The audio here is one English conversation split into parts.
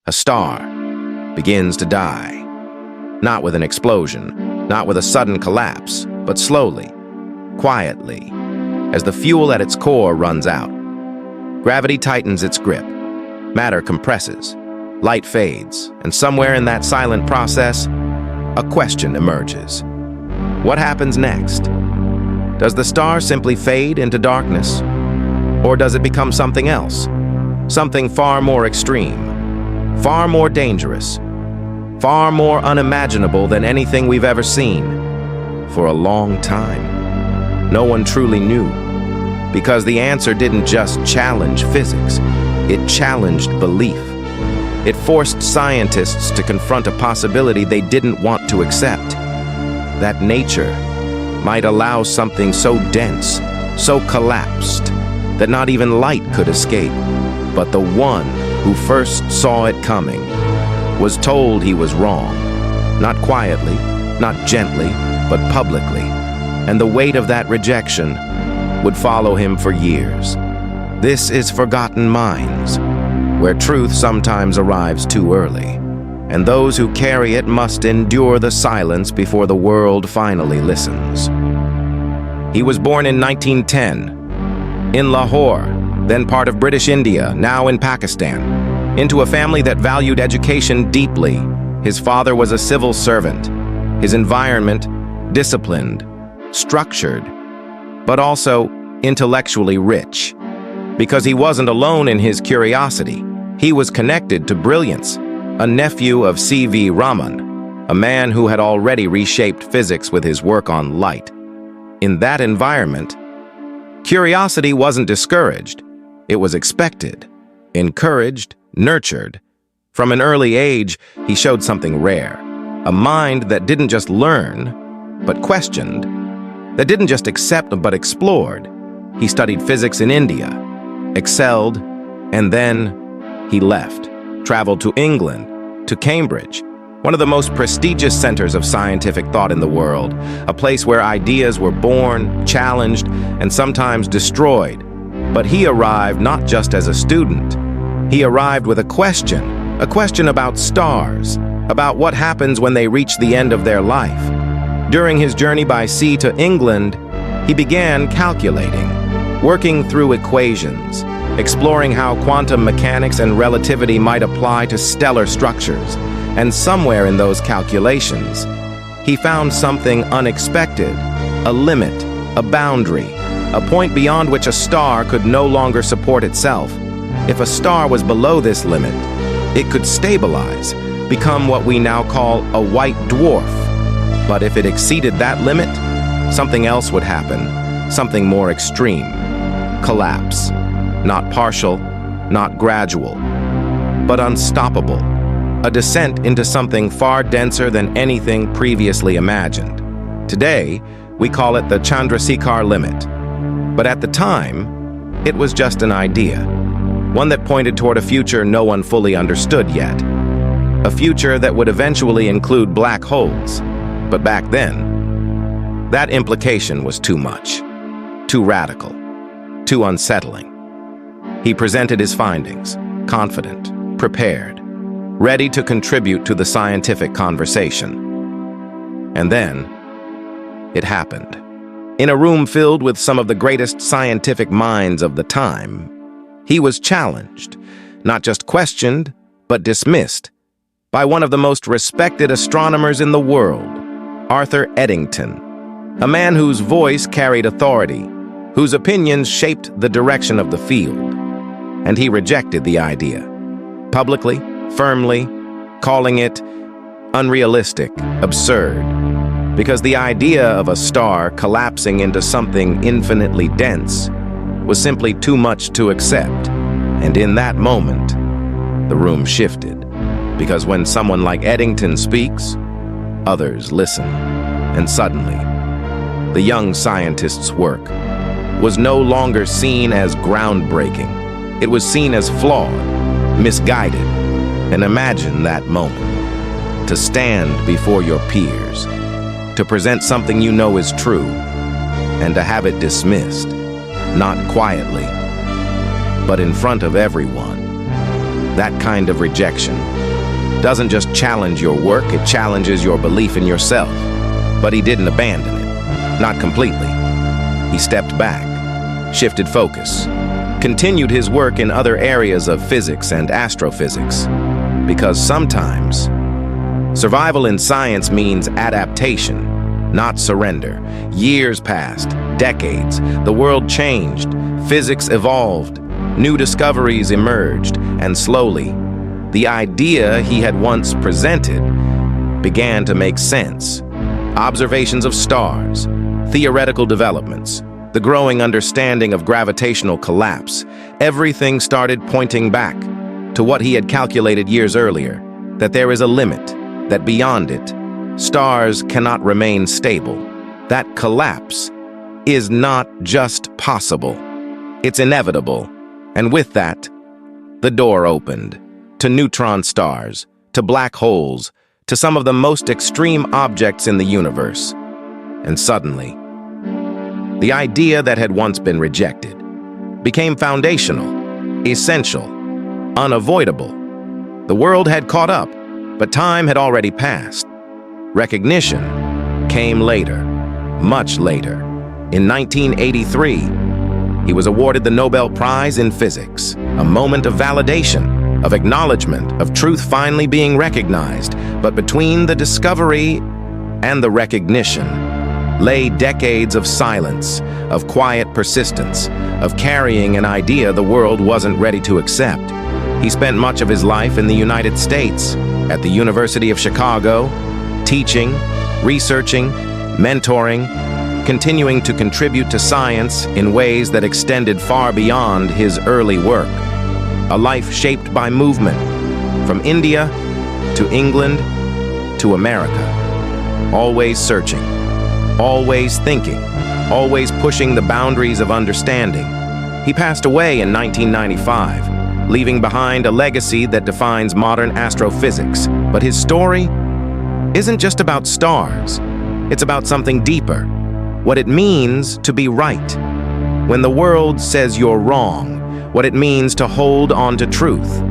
A star begins to die. Not with an explosion, not with a sudden collapse, but slowly, quietly, as the fuel at its core runs out. Gravity tightens its grip. Matter compresses. Light fades, and somewhere in that silent process, a question emerges. What happens next? Does the star simply fade into darkness? Or does it become something else? Something far more extreme, far more dangerous, far more unimaginable than anything we've ever seen. For a long time, no one truly knew, because the answer didn't just challenge physics, it challenged belief. It forced scientists to confront a possibility they didn't want to accept. That nature might allow something so dense, so collapsed, that not even light could escape. But the one who first saw it coming was told he was wrong. Not quietly, not gently, but publicly. And the weight of that rejection would follow him for years. This is Forgotten Minds, where truth sometimes arrives too early, and those who carry it must endure the silence before the world finally listens. He was born in 1910, in Lahore, then part of British India, now in Pakistan, into a family that valued education deeply. His father was a civil servant, his environment disciplined, structured, but also intellectually rich. Because he wasn't alone in his curiosity, he was connected to brilliance, a nephew of C.V. Raman, a man who had already reshaped physics with his work on light. In that environment, curiosity wasn't discouraged. It was expected, encouraged, nurtured. From an early age, he showed something rare, a mind that didn't just learn, but questioned, that didn't just accept but explored. He studied physics in India, excelled, and then he left, traveled to England, to Cambridge, one of the most prestigious centers of scientific thought in the world, a place where ideas were born, challenged, and sometimes destroyed. But he arrived not just as a student. He arrived with a question about stars, about what happens when they reach the end of their life. During his journey by sea to England, he began calculating, working through equations, exploring how quantum mechanics and relativity might apply to stellar structures. And somewhere in those calculations, he found something unexpected, a limit, a boundary, a point beyond which a star could no longer support itself. If a star was below this limit, it could stabilize, become what we now call a white dwarf. But if it exceeded that limit, something else would happen, something more extreme. Collapse. Not partial, not gradual, but unstoppable. A descent into something far denser than anything previously imagined. Today, we call it the Chandrasekhar Limit. But at the time, it was just an idea, one that pointed toward a future no one fully understood yet. A future that would eventually include black holes. But back then, that implication was too much, too radical, too unsettling. He presented his findings, confident, prepared, ready to contribute to the scientific conversation. And then, it happened. In a room filled with some of the greatest scientific minds of the time, he was challenged, not just questioned, but dismissed, by one of the most respected astronomers in the world, Arthur Eddington, a man whose voice carried authority, whose opinions shaped the direction of the field. And he rejected the idea, publicly, firmly, calling it unrealistic, absurd, because the idea of a star collapsing into something infinitely dense was simply too much to accept. And in that moment, the room shifted, because when someone like Eddington speaks, others listen. And suddenly, the young scientist's work was no longer seen as groundbreaking. It was seen as flawed, misguided. And imagine that moment, to stand before your peers, to present something you know is true, and to have it dismissed, not quietly, but in front of everyone. That kind of rejection doesn't just challenge your work, it challenges your belief in yourself. But he didn't abandon it. Not completely. He stepped back, shifted focus, continued his work in other areas of physics and astrophysics. Because sometimes, survival in science means adaptation, not surrender. Years passed, decades, the world changed, physics evolved, new discoveries emerged, and slowly, the idea he had once presented began to make sense. Observations of stars, theoretical developments, the growing understanding of gravitational collapse, everything started pointing back to what he had calculated years earlier, that there is a limit, that beyond it, stars cannot remain stable. That collapse is not just possible, it's inevitable. And with that, the door opened to neutron stars, to black holes, to some of the most extreme objects in the universe. And suddenly, the idea that had once been rejected became foundational, essential, unavoidable. The world had caught up, but time had already passed. Recognition came later, much later. In 1983, he was awarded the Nobel Prize in Physics, a moment of validation, of acknowledgement, of truth finally being recognized. But between the discovery and the recognition lay decades of silence, of quiet persistence, of carrying an idea the world wasn't ready to accept. He spent much of his life in the United States, at the University of Chicago, teaching, researching, mentoring, continuing to contribute to science in ways that extended far beyond his early work. A life shaped by movement, from India to England to America, always searching, always thinking, always pushing the boundaries of understanding. He passed away in 1995, leaving behind a legacy that defines modern astrophysics. But his story isn't just about stars, it's about something deeper, what it means to be right. When the world says you're wrong, what it means to hold on to truth,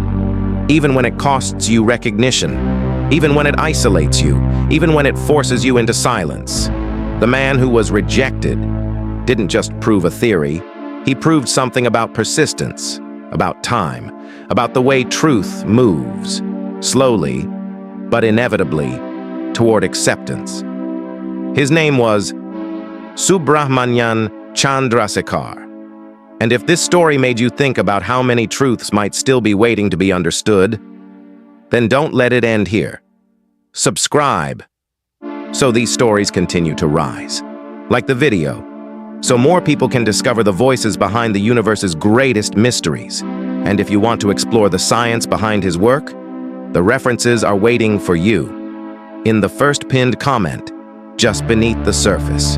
even when it costs you recognition, even when it isolates you, even when it forces you into silence. The man who was rejected didn't just prove a theory, he proved something about persistence, about time, about the way truth moves, slowly, but inevitably, toward acceptance. His name was Subrahmanyan Chandrasekhar. And if this story made you think about how many truths might still be waiting to be understood, then don't let it end here. Subscribe so these stories continue to rise. Like the video, so more people can discover the voices behind the universe's greatest mysteries. And if you want to explore the science behind his work, the references are waiting for you in the first pinned comment just beneath the surface.